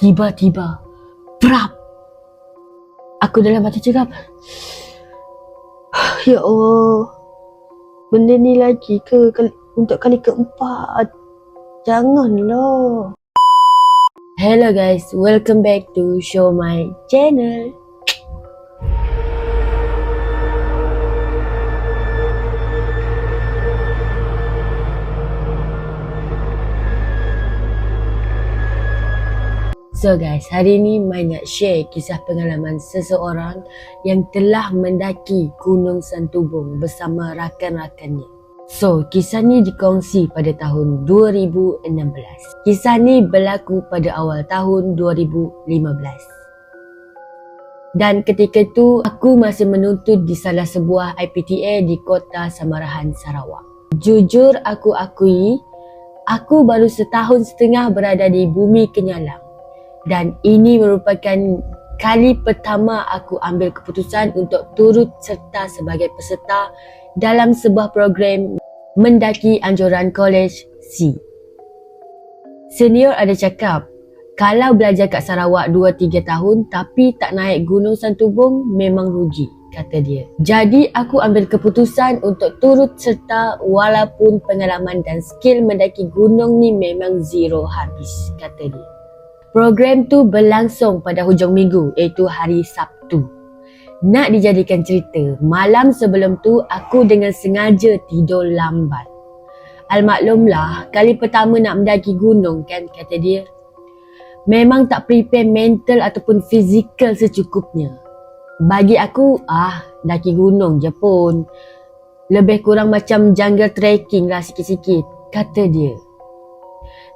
Tiba-tiba, prap! Aku dalam hati cakap, ya Allah, benda ni lagi ke untuk kali keempat? Janganlah. Hello guys, welcome back to show my channel. So guys, hari ni Mai nak share kisah pengalaman seseorang yang telah mendaki Gunung Santubong bersama rakan-rakannya. So, kisah ni dikongsi pada tahun 2016. Kisah ni berlaku pada awal tahun 2015. Dan ketika itu, aku masih menuntut di salah sebuah IPTA di Kota Samarahan, Sarawak. Jujur aku akui, aku baru setahun setengah berada di bumi Kenyalang. Dan ini merupakan kali pertama aku ambil keputusan untuk turut serta sebagai peserta dalam sebuah program mendaki anjuran College C. Senior ada cakap, kalau belajar kat Sarawak 2-3 tahun tapi tak naik Gunung Santubong memang rugi, kata dia. Jadi aku ambil keputusan untuk turut serta walaupun pengalaman dan skill mendaki gunung ni memang zero habis, kata dia. Program tu berlangsung pada hujung minggu, iaitu hari Sabtu. Nak dijadikan cerita, malam sebelum tu aku dengan sengaja tidur lambat. Almaklumlah, kali pertama nak mendaki gunung kan, kata dia. Memang tak prepare mental ataupun fizikal secukupnya. Bagi aku, daki gunung je pun. Lebih kurang macam jungle trekking lah sikit-sikit, kata dia.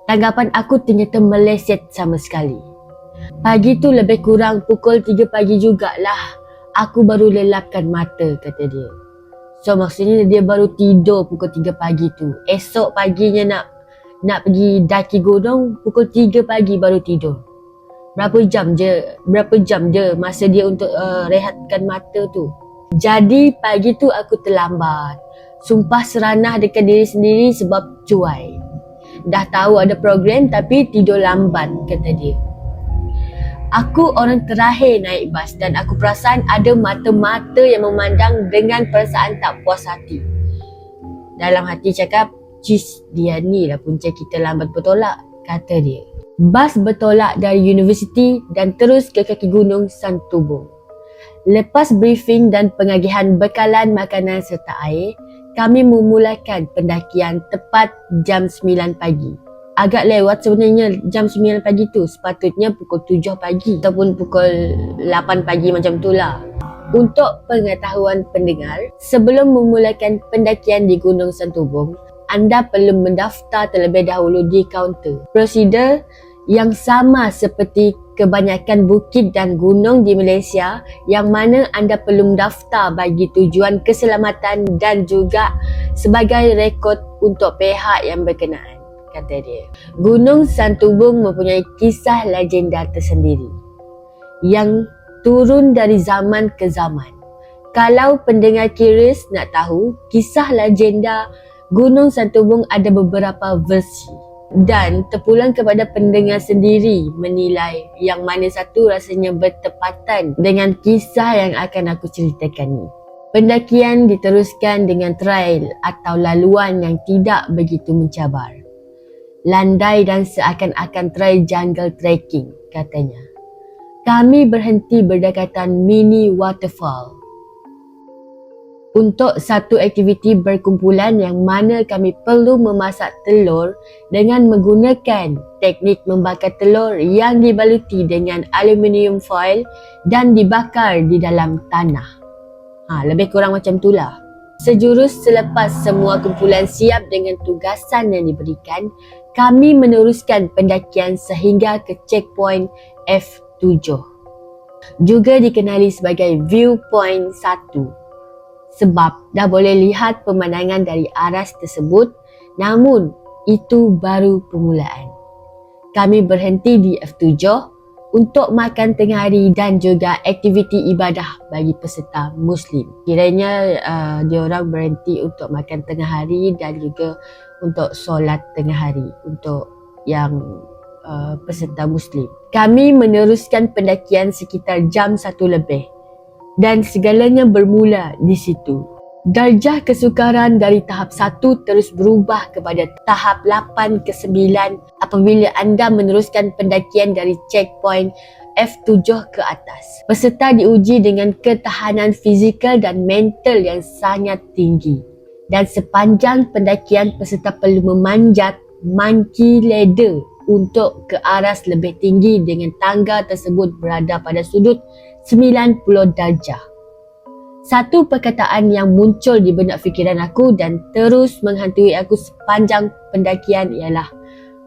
Tanggapan aku ternyata meleset sama sekali. Pagi tu lebih kurang pukul 3 pagi jugalah aku baru lelapkan mata, kata dia. So maksudnya dia baru tidur pukul 3 pagi tu. Esok paginya nak pergi daki gunung, pukul 3 pagi baru tidur. Berapa jam je masa dia untuk rehatkan mata tu. Jadi pagi tu aku terlambat. Sumpah seranah dekat diri sendiri sebab cuai. Dah tahu ada program tapi tidur lambat, kata dia. Aku orang terakhir naik bas dan aku perasan ada mata-mata yang memandang dengan perasaan tak puas hati. Dalam hati cakap, cis, dia ni lah punca kita lambat bertolak, kata dia. Bas bertolak dari universiti dan terus ke kaki gunung Santubong. Lepas briefing dan pengagihan bekalan makanan serta air, kami memulakan pendakian tepat jam 9 pagi. Agak lewat sebenarnya jam 9 pagi tu. Sepatutnya pukul 7 pagi ataupun pukul 8 pagi macam tu lah. Untuk pengetahuan pendengar, sebelum memulakan pendakian di Gunung Santubong, anda perlu mendaftar terlebih dahulu di kaunter. Prosedur yang sama seperti kebanyakan bukit dan gunung di Malaysia yang mana anda perlu mendaftar bagi tujuan keselamatan dan juga sebagai rekod untuk pihak yang berkenaan, kata dia. Gunung Santubong mempunyai kisah legenda tersendiri yang turun dari zaman ke zaman. Kalau pendengar curious nak tahu, kisah legenda Gunung Santubong ada beberapa versi. Dan terpulang kepada pendengar sendiri menilai yang mana satu rasanya bertepatan dengan kisah yang akan aku ceritakan ni. Pendakian diteruskan dengan trail atau laluan yang tidak begitu mencabar. Landai dan seakan-akan trail jungle trekking, katanya. Kami berhenti berdekatan mini waterfall untuk satu aktiviti berkumpulan yang mana kami perlu memasak telur dengan menggunakan teknik membakar telur yang dibaluti dengan aluminium foil dan dibakar di dalam tanah. Lebih kurang macam itulah. Sejurus selepas semua kumpulan siap dengan tugasan yang diberikan, kami meneruskan pendakian sehingga ke checkpoint F7. Juga dikenali sebagai viewpoint 1. Sebab dah boleh lihat pemandangan dari aras tersebut, namun itu baru permulaan. Kami berhenti di F7 untuk makan tengah hari dan juga aktiviti ibadah bagi peserta Muslim. Kiranya diorang berhenti untuk makan tengah hari dan juga untuk solat tengah hari untuk yang peserta Muslim. Kami meneruskan pendakian sekitar jam 1 lebih dan segalanya bermula di situ. Darjah kesukaran dari tahap 1 terus berubah kepada tahap 8 ke 9 apabila anda meneruskan pendakian dari checkpoint F7 ke atas. Peserta diuji dengan ketahanan fizikal dan mental yang sangat tinggi. Dan sepanjang pendakian, peserta perlu memanjat monkey ladder untuk ke aras lebih tinggi dengan tangga tersebut berada pada sudut 90 darjah. Satu perkataan yang muncul di benak fikiran aku dan terus menghantui aku sepanjang pendakian ialah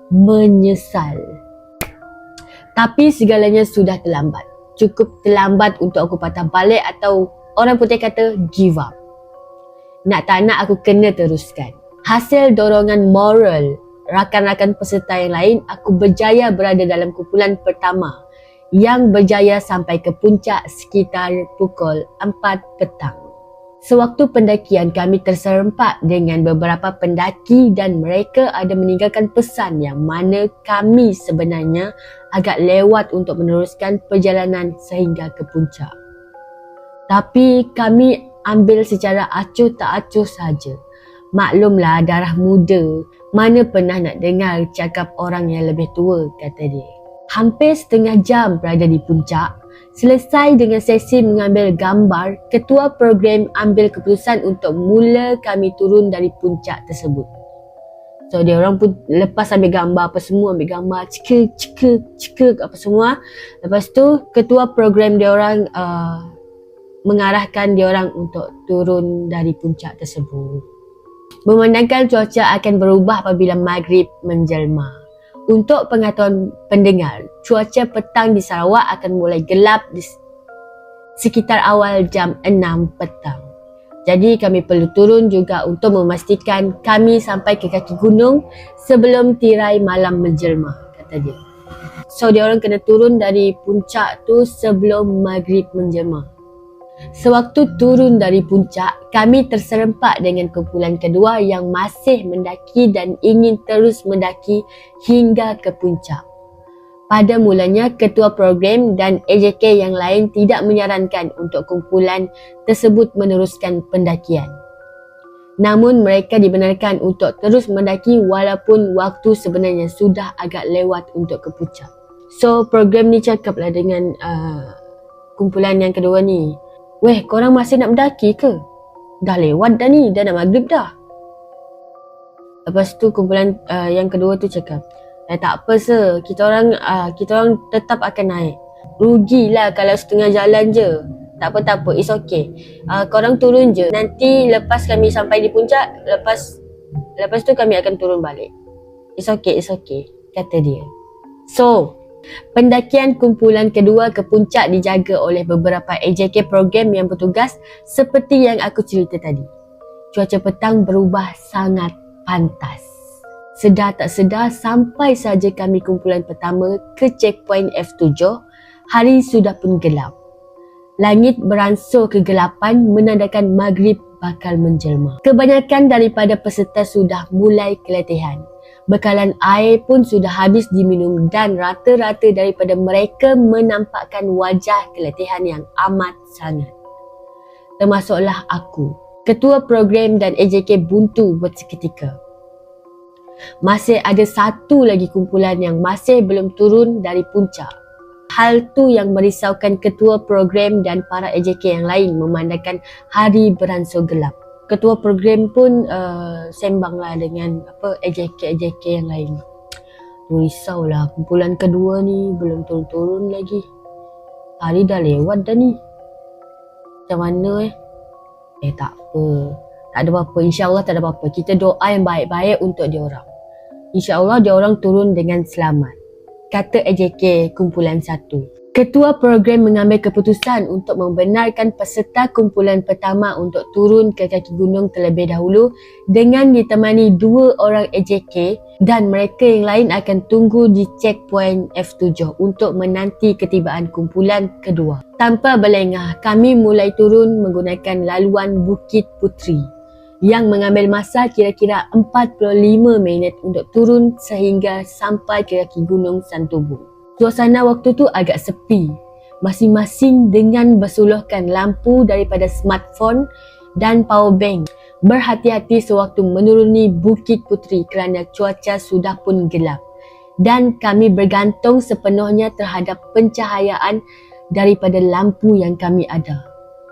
menyesal. Tapi segalanya sudah terlambat. Cukup terlambat untuk aku patah balik atau orang putih kata give up. Nak tak nak aku kena teruskan. Hasil dorongan moral rakan-rakan peserta yang lain, aku berjaya berada dalam kumpulan pertama yang berjaya sampai ke puncak sekitar pukul 4 petang. Sewaktu pendakian kami terserempak dengan beberapa pendaki dan mereka ada meninggalkan pesan yang mana kami sebenarnya agak lewat untuk meneruskan perjalanan sehingga ke puncak. Tapi kami ambil secara acuh tak acuh saja. Maklumlah darah muda, mana pernah nak dengar cakap orang yang lebih tua, kata dia. Hampir setengah jam berada di puncak. Selesai dengan sesi mengambil gambar, ketua program ambil keputusan untuk mula kami turun dari puncak tersebut. So dia orang pun lepas ambil gambar apa semua, ambil gambar cekek apa semua. Lepas tu ketua program dia orang mengarahkan dia orang untuk turun dari puncak tersebut. Memandangkan cuaca akan berubah apabila maghrib menjelma. Untuk pengetahuan pendengar, cuaca petang di Sarawak akan mulai gelap di sekitar awal jam 6 petang. Jadi kami perlu turun juga untuk memastikan kami sampai ke kaki gunung sebelum tirai malam menjelma, kata dia. So dia orang kena turun dari puncak tu sebelum maghrib menjelma. Sewaktu turun dari puncak, kami terserempak dengan kumpulan kedua yang masih mendaki dan ingin terus mendaki hingga ke puncak. Pada mulanya, ketua program dan AJK yang lain tidak menyarankan untuk kumpulan tersebut meneruskan pendakian. Namun mereka dibenarkan untuk terus mendaki walaupun waktu sebenarnya sudah agak lewat untuk ke puncak. So program ni cakaplah dengan kumpulan yang kedua ni, "Weh, korang masih nak mendaki ke? Dah lewat dah ni, dah nak maghrib dah." Lepas tu kumpulan yang kedua tu cakap, tak apa sir, kita orang tetap akan naik. Rugilah kalau setengah jalan je. Tak apa, it's okay. Korang turun je. Nanti lepas kami sampai di puncak, lepas tu kami akan turun balik. It's okay, kata dia. So, pendakian kumpulan kedua ke puncak dijaga oleh beberapa AJK program yang bertugas seperti yang aku cerita tadi. Cuaca petang berubah sangat pantas. Sedar tak sedar sampai saja kami kumpulan pertama ke checkpoint F7, hari sudah pun gelap. Langit beransur kegelapan menandakan maghrib bakal menjelma. Kebanyakan daripada peserta sudah mulai keletihan. Bekalan air pun sudah habis diminum dan rata-rata daripada mereka menampakkan wajah keletihan yang amat sangat. Termasuklah aku. Ketua program dan AJK buntu buat seketika. Masih ada satu lagi kumpulan yang masih belum turun dari puncak. Hal tu yang merisaukan ketua program dan para AJK yang lain memandangkan hari beransur gelap. Ketua program pun sembanglah dengan AJK yang lain. Risaulah, kumpulan kedua ni belum turun-turun lagi. Hari dah lewat dah ni. Macam mana tak apa. Tak ada apa-apa. InsyaAllah tak ada apa-apa. Kita doa yang baik-baik untuk diorang. InsyaAllah diorang turun dengan selamat, kata AJK kumpulan 1. Ketua program mengambil keputusan untuk membenarkan peserta kumpulan pertama untuk turun ke kaki gunung terlebih dahulu dengan ditemani 2 orang AJK dan mereka yang lain akan tunggu di checkpoint F7 untuk menanti ketibaan kumpulan kedua. Tanpa berlengah, kami mulai turun menggunakan laluan Bukit Puteri. yang mengambil masa kira-kira 45 minit untuk turun sehingga sampai ke kaki Gunung Santubong. Suasana waktu tu agak sepi, masing-masing dengan bersulurkan lampu daripada smartphone dan power bank. Berhati-hati sewaktu menuruni Bukit Puteri kerana cuaca sudah pun gelap dan kami bergantung sepenuhnya terhadap pencahayaan daripada lampu yang kami ada.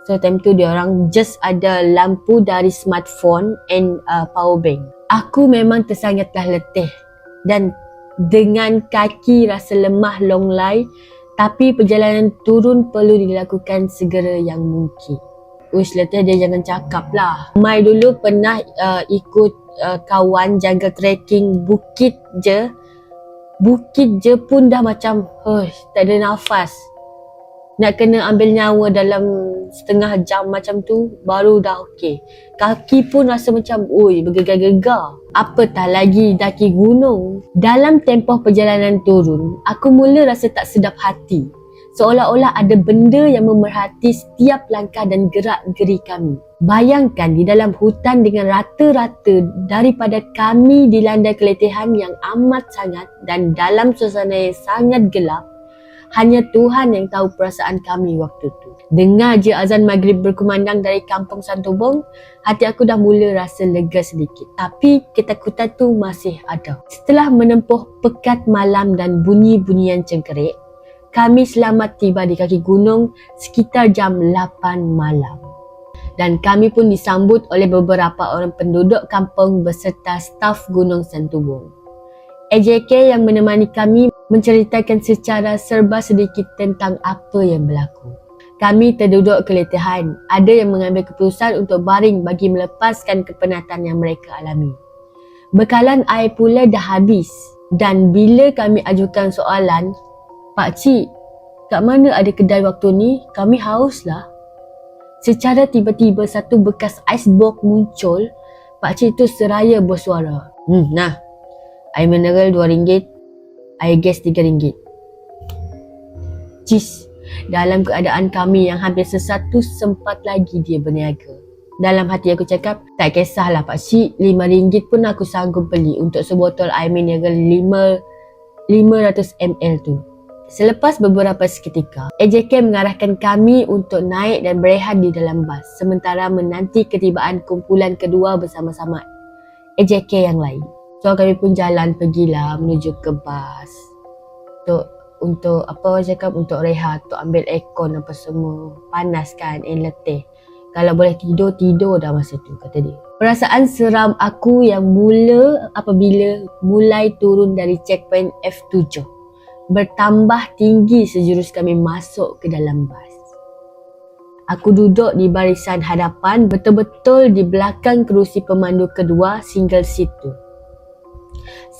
So time tu dia orang just ada lampu dari smartphone and power bank. Aku memang tersangatlah letih dan dengan kaki rasa lemah longlai, tapi perjalanan turun perlu dilakukan segera yang mungkin. Uish, letih dia jangan cakap lah. Mai dulu pernah ikut kawan jaga trekking bukit je. Bukit je pun dah macam tak ada nafas. Nak kena ambil nyawa dalam setengah jam macam tu baru dah okey. Kaki pun rasa macam bergegar-gegar. Apatah lagi daki gunung. Dalam tempoh perjalanan turun, aku mula rasa tak sedap hati. Seolah-olah ada benda yang memerhati setiap langkah dan gerak-geri kami. Bayangkan di dalam hutan dengan rata-rata daripada kami dilanda keletihan yang amat sangat dan dalam suasana yang sangat gelap. Hanya Tuhan yang tahu perasaan kami waktu tu. Dengar je azan maghrib berkumandang dari kampung Santubong, hati aku dah mula rasa lega sedikit. Tapi ketakutan tu masih ada. Setelah menempuh pekat malam dan bunyi-bunyian cengkerik, kami selamat tiba di kaki gunung sekitar jam 8 malam. Dan kami pun disambut oleh beberapa orang penduduk kampung beserta staf Gunung Santubong. AJK yang menemani kami menceritakan secara serba sedikit tentang apa yang berlaku. Kami terduduk keletihan. Ada yang mengambil keputusan untuk baring bagi melepaskan kepenatan yang mereka alami. Bekalan air pula dah habis. Dan bila kami ajukan soalan, "Pakcik, kat mana ada kedai waktu ni? Kami haus lah." Secara tiba-tiba satu bekas icebox muncul. Pakcik tu seraya bersuara. Nah, air mineral RM2, air gas RM3. Cis, dalam keadaan kami yang hampir sesatu sempat lagi dia berniaga. Dalam hati aku cakap, tak kisahlah pakcik, RM5 pun aku sanggup beli untuk sebotol air mineral 500ml tu. Selepas beberapa seketika, AJK mengarahkan kami untuk naik dan berehat di dalam bas sementara menanti ketibaan kumpulan kedua bersama-sama AJK yang lain. So kami pun jalan pergilah menuju ke bas untuk untuk rehat, untuk ambil aircon apa semua. Panas kan, letih. Kalau boleh tidur dah masa tu, kata dia. Perasaan seram aku yang mula apabila mulai turun dari checkpoint F7 bertambah tinggi sejurus kami masuk ke dalam bas. Aku duduk di barisan hadapan, betul-betul di belakang kerusi pemandu kedua single seat tu.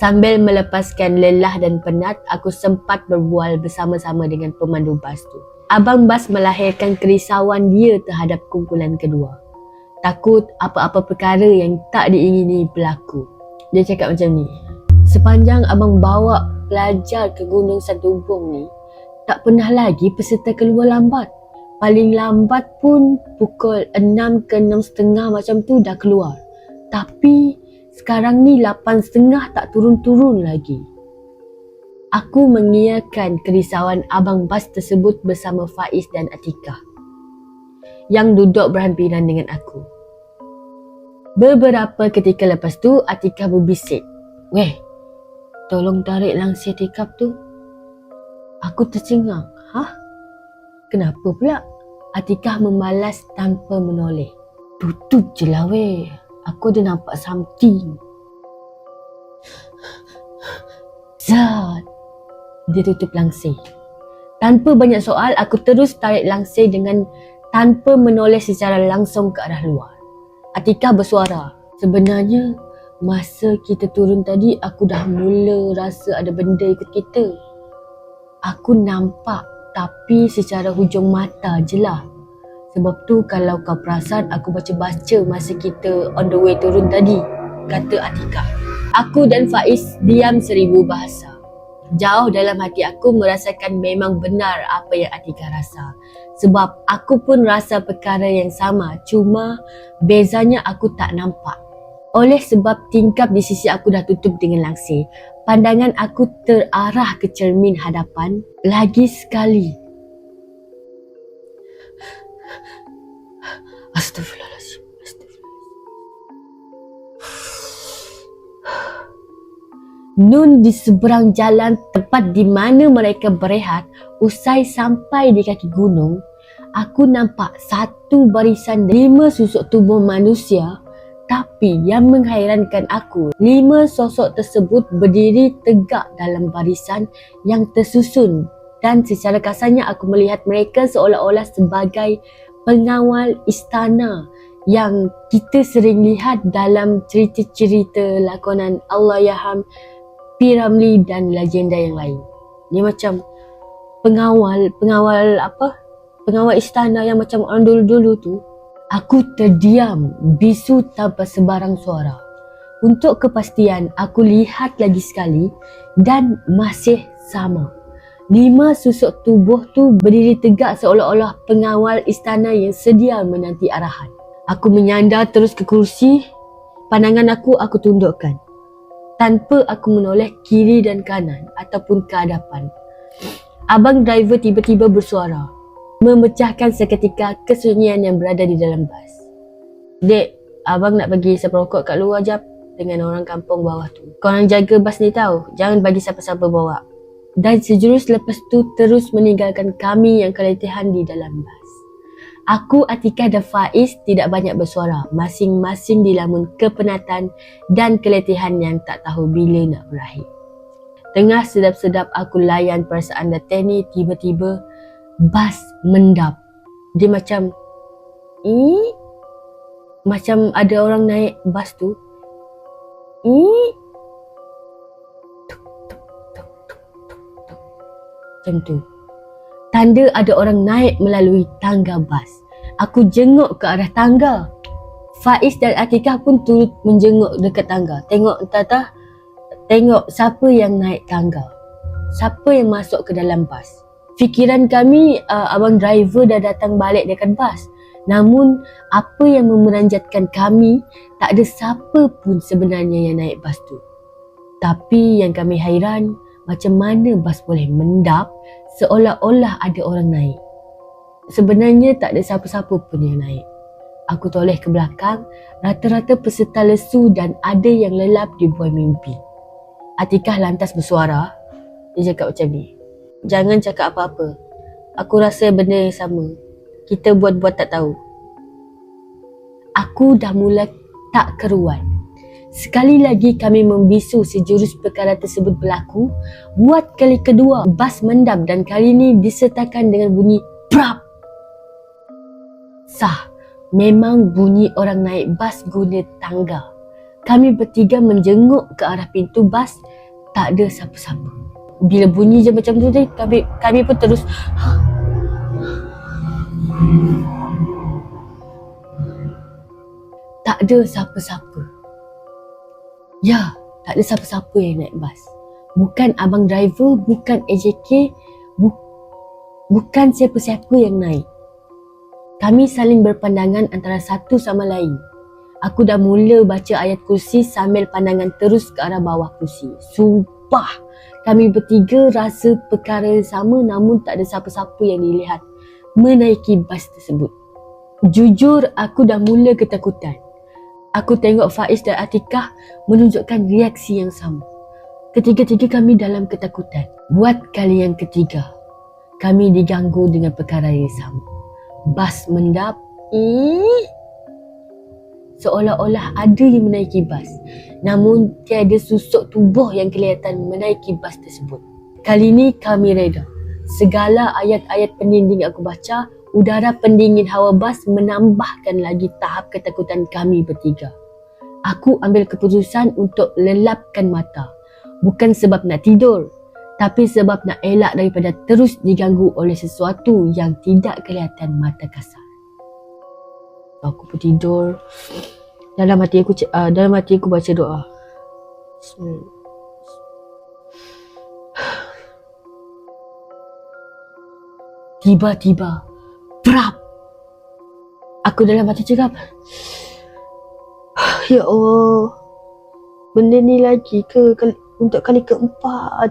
Sambil melepaskan lelah dan penat, aku sempat berbual bersama-sama dengan pemandu bas tu. Abang bas melahirkan kerisauan dia terhadap kumpulan kedua. Takut apa-apa perkara yang tak diingini berlaku. Dia cakap macam ni, "Sepanjang abang bawa pelajar ke Gunung Santubong ni, tak pernah lagi peserta keluar lambat. Paling lambat pun pukul 6 ke 6.30 macam tu dah keluar. Tapi sekarang ni 8.30 tak turun-turun lagi." Aku mengiyakan kerisauan abang bas tersebut bersama Faiz dan Atikah yang duduk berhampiran dengan aku. Beberapa ketika lepas tu, Atikah berbisik, "Weh, tolong tarik langsir tikap tu." Aku tercengang. "Hah? Kenapa pula?" Atikah membalas tanpa menoleh. "Tutup je lah weh. Aku ada nampak something." Zat. Dia tutup langsir. Tanpa banyak soal, aku terus tarik langsir dengan tanpa menoleh secara langsung ke arah luar. Atikah bersuara, "Sebenarnya masa kita turun tadi, aku dah mula rasa ada benda ikut kita. Aku nampak tapi secara hujung mata je lah. Sebab tu kalau kau perasan, aku baca-baca masa kita on the way turun tadi," kata Atikah. Aku dan Faiz diam 1000 bahasa. Jauh dalam hati aku merasakan memang benar apa yang Atika rasa. Sebab aku pun rasa perkara yang sama, cuma bezanya aku tak nampak. Oleh sebab tingkap di sisi aku dah tutup dengan langsir, pandangan aku terarah ke cermin hadapan lagi sekali. Astagfirullahaladzim. Nun di seberang jalan tepat di mana mereka berehat, usai sampai di kaki gunung, aku nampak satu barisan 5 susuk tubuh manusia. Tapi yang menghairankan aku, 5 sosok tersebut berdiri tegak dalam barisan yang tersusun, dan secara kasarnya aku melihat mereka seolah-olah sebagai pengawal istana yang kita sering lihat dalam cerita-cerita lakonan Allahyarham, P. Ramlee dan legenda yang lain. Ni macam pengawal istana yang macam orang dulu-dulu tu. Aku terdiam, bisu tanpa sebarang suara. Untuk kepastian, aku lihat lagi sekali dan masih sama. 5 susuk tubuh tu berdiri tegak seolah-olah pengawal istana yang sedia menanti arahan. Aku menyandar terus ke kursi. Pandangan aku tundukkan, tanpa aku menoleh kiri dan kanan ataupun ke hadapan. Abang driver tiba-tiba bersuara, memecahkan seketika kesunyian yang berada di dalam bas. Dek, abang nak pergi isap rokok kat luar jap dengan orang kampung bawah tu. Korang jaga bas ni tau, jangan bagi siapa-siapa bawa. Dan sejurus lepas tu terus meninggalkan kami yang keletihan di dalam bas. Aku, Atika dan Faiz tidak banyak bersuara, masing-masing dilamun kepenatan dan keletihan yang tak tahu bila nak berakhir. Tengah sedap-sedap aku layan perasaan Datin ni, tiba-tiba bas mendap. Dia macam macam ada orang naik bas tu. Macam tu. Tanda ada orang naik melalui tangga bas. Aku jenguk ke arah tangga. Faiz dan Atikah pun turut menjenguk dekat tangga. Tengok siapa yang naik tangga. Siapa yang masuk ke dalam bas. Fikiran kami, abang driver dah datang balik dekat bas. Namun, apa yang memeranjatkan kami, tak ada siapa pun sebenarnya yang naik bas tu. Tapi yang kami hairan, macam mana bas boleh mendap seolah-olah ada orang naik. Sebenarnya tak ada siapa-siapa pun yang naik. Aku toleh ke belakang, rata-rata peserta lesu dan ada yang lelap di buai mimpi. Atikah lantas bersuara. Dia cakap macam ni, jangan cakap apa-apa. Aku rasa benda yang sama. Kita buat-buat tak tahu. Aku dah mula tak keruan. Sekali lagi kami membisu sejurus perkara tersebut berlaku. Buat kali kedua, bas mendap dan kali ini disertakan dengan bunyi prap. Sah, memang bunyi orang naik bas guna tangga. Kami bertiga menjenguk ke arah pintu bas, tak ada siapa-siapa. Bila bunyi je macam tu, kami pun terus tak ada siapa-siapa. Ya, tak ada siapa-siapa yang naik bas. Bukan abang driver, bukan AJK, bukan siapa-siapa yang naik. Kami saling berpandangan antara satu sama lain. Aku dah mula baca ayat kursi sambil pandangan terus ke arah bawah kursi. Sumpah, kami bertiga rasa perkara yang sama namun tak ada siapa-siapa yang dilihat menaiki bas tersebut. Jujur, aku dah mula ketakutan. Aku tengok Faiz dan Atikah menunjukkan reaksi yang sama. Ketiga-tiga kami dalam ketakutan. Buat kali yang ketiga, kami diganggu dengan perkara yang sama. Bas mendap. Seolah-olah ada yang menaiki bas. Namun tiada susuk tubuh yang kelihatan menaiki bas tersebut. Kali ini kami reda. Segala ayat-ayat pendinding aku baca, udara pendingin hawa bas menambahkan lagi tahap ketakutan kami bertiga. Aku ambil keputusan untuk lelapkan mata. Bukan sebab nak tidur, tapi sebab nak elak daripada terus diganggu oleh sesuatu yang tidak kelihatan mata kasar. Aku pun tidur. Dalam hati aku baca doa. Bismillah. Tiba-tiba, prap! Aku dalam hati cakap, ya Allah, benda ni lagi ke untuk kali keempat?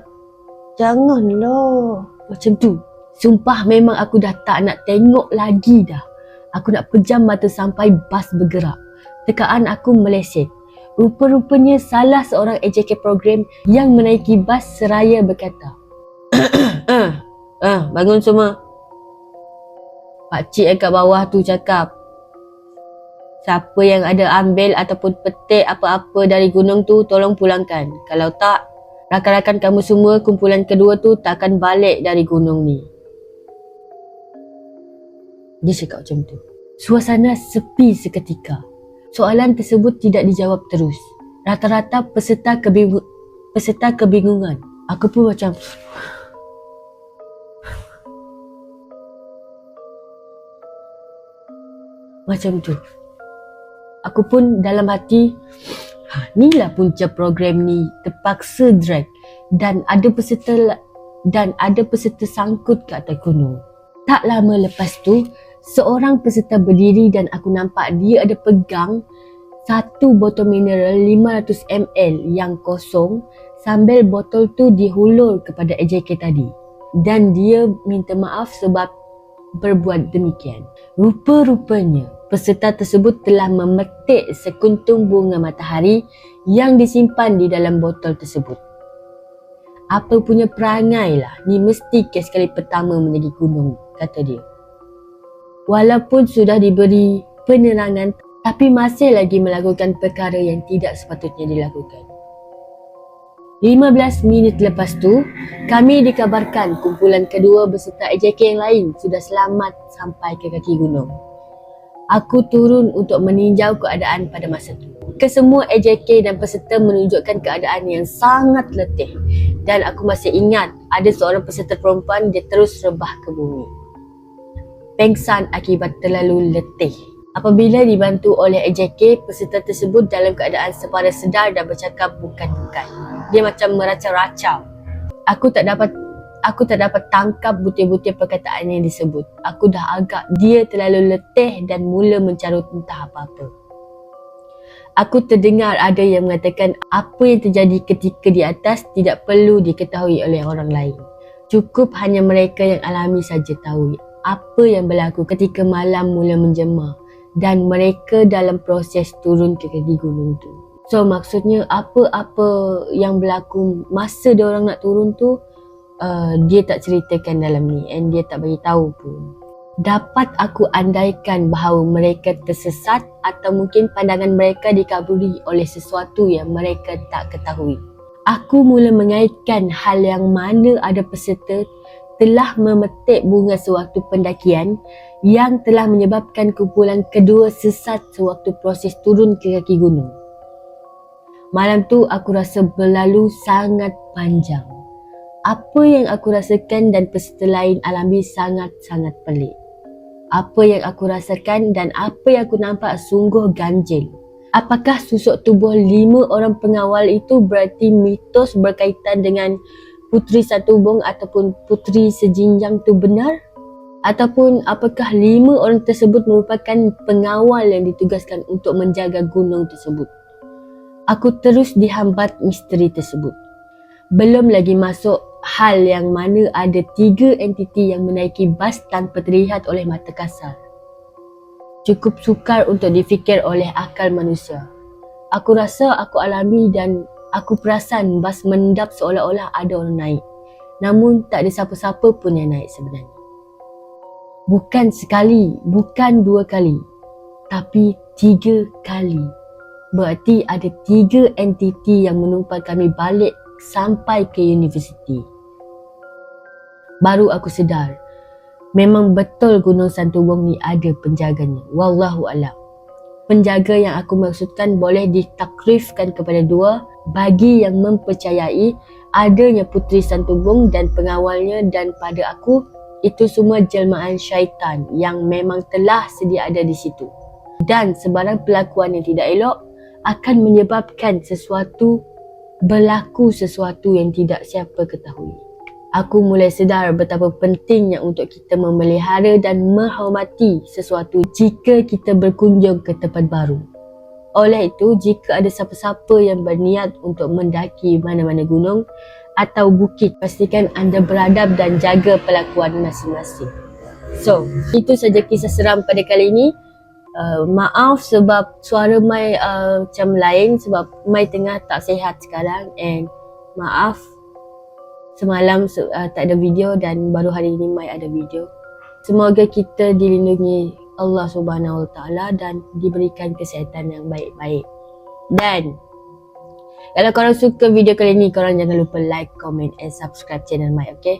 Janganlah. Macam tu. Sumpah memang aku dah tak nak tengok lagi dah. Aku nak pejam mata sampai bas bergerak. Tekaan aku meleset. Rupa-rupanya salah seorang AJK program yang menaiki bas seraya berkata, bangun semua. Pakcik yang kat bawah tu cakap, siapa yang ada ambil ataupun petik apa-apa dari gunung tu, tolong pulangkan. Kalau tak, rakan-rakan kamu semua kumpulan kedua tu tak akan balik dari gunung ni. Dia cakap macam tu. Suasana sepi seketika. Soalan tersebut tidak dijawab terus. Rata-rata peserta kebingungan. Aku pun macam, macam tu. Aku pun dalam hati, inilah punca program ni terpaksa drag dan ada peserta sangkut ke atas gunung. Tak lama lepas tu, seorang peserta berdiri dan aku nampak dia ada pegang satu botol mineral 500 ml yang kosong sambil botol tu dihulur kepada AJK tadi. Dan dia minta maaf sebab berbuat demikian. Rupa-rupanya peserta tersebut telah memetik sekuntum bunga matahari yang disimpan di dalam botol tersebut. Apa punya perangai lah, ni mesti kes kali pertama menaiki gunung, kata dia. Walaupun sudah diberi penerangan, tapi masih lagi melakukan perkara yang tidak sepatutnya dilakukan. 15 minit lepas tu, kami dikabarkan kumpulan kedua beserta AJK yang lain sudah selamat sampai ke kaki gunung. Aku turun untuk meninjau keadaan pada masa tu. Kesemua AJK dan peserta menunjukkan keadaan yang sangat letih. Dan aku masih ingat ada seorang peserta perempuan, dia terus rebah ke bumi. Pengsan akibat terlalu letih. Apabila dibantu oleh AJK, peserta tersebut dalam keadaan separa sedar dan bercakap bukan-bukan. Dia macam meracau-racau. Aku tak dapat tangkap butir-butir perkataan yang disebut. Aku dah agak dia terlalu letih dan mula mencarut entah apa-apa. Aku terdengar ada yang mengatakan apa yang terjadi ketika di atas tidak perlu diketahui oleh orang lain. Cukup hanya mereka yang alami saja tahu apa yang berlaku ketika malam mula menjema dan mereka dalam proses turun ke kaki gunung tu. So maksudnya apa-apa yang berlaku masa dia orang nak turun tu, dia tak ceritakan dalam ni and dia tak bagi tahu pun. Dapat aku andaikan bahawa mereka tersesat atau mungkin pandangan mereka dikaburi oleh sesuatu yang mereka tak ketahui. Aku mula mengaitkan hal yang mana ada peserta telah memetik bunga sewaktu pendakian yang telah menyebabkan kumpulan kedua sesat sewaktu proses turun ke kaki gunung. Malam tu aku rasa berlalu sangat panjang. Apa yang aku rasakan dan peserta lain alami sangat-sangat pelik. Apa yang aku rasakan dan apa yang aku nampak sungguh ganjil. Apakah susuk tubuh 5 orang pengawal itu berarti mitos berkaitan dengan puteri Santubong ataupun puteri sejinjang tu benar? Ataupun apakah 5 orang tersebut merupakan pengawal yang ditugaskan untuk menjaga gunung tersebut? Aku terus dihambat misteri tersebut. Belum lagi masuk hal yang mana ada 3 entiti yang menaiki bas tanpa terlihat oleh mata kasar. Cukup sukar untuk difikir oleh akal manusia. Aku rasa aku alami dan aku perasan bas mendap seolah-olah ada orang naik. Namun tak ada siapa-siapa pun yang naik sebenarnya. Bukan sekali, bukan 2 kali, tapi 3 kali. Berarti ada 3 entiti yang menumpang kami balik sampai ke universiti. Baru aku sedar, memang betul Gunung Santubong ni ada penjaganya. Wallahu a'lam. Penjaga yang aku maksudkan boleh ditakrifkan kepada 2 bagi yang mempercayai adanya Puteri Santubong dan pengawalnya, dan pada aku itu semua jelmaan syaitan yang memang telah sedia ada di situ. Dan sebarang perlakuan yang tidak elok akan menyebabkan berlaku sesuatu yang tidak siapa ketahui. aku mulai sedar betapa pentingnya untuk kita memelihara dan menghormati sesuatu jika kita berkunjung ke tempat baru. Oleh itu, jika ada siapa-siapa yang berniat untuk mendaki mana-mana gunung atau bukit, pastikan anda beradab dan jaga perlakuan masing-masing. So, itu saja kisah seram pada kali ini. Maaf sebab suara Mai macam lain sebab Mai tengah tak sihat sekarang, and maaf semalam tak ada video dan baru hari ini Mai ada video. Semoga kita dilindungi Allah Subhanahu Wa Taala dan diberikan kesihatan yang baik-baik. Dan kalau korang suka video kali ni, korang jangan lupa like, comment and subscribe channel Mai, okay?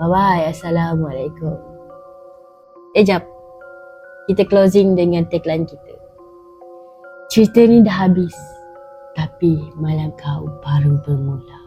Bye-bye. Assalamualaikum. Jap. Kita closing dengan tagline kita. Cerita ni dah habis, tapi malam kau baru bermula.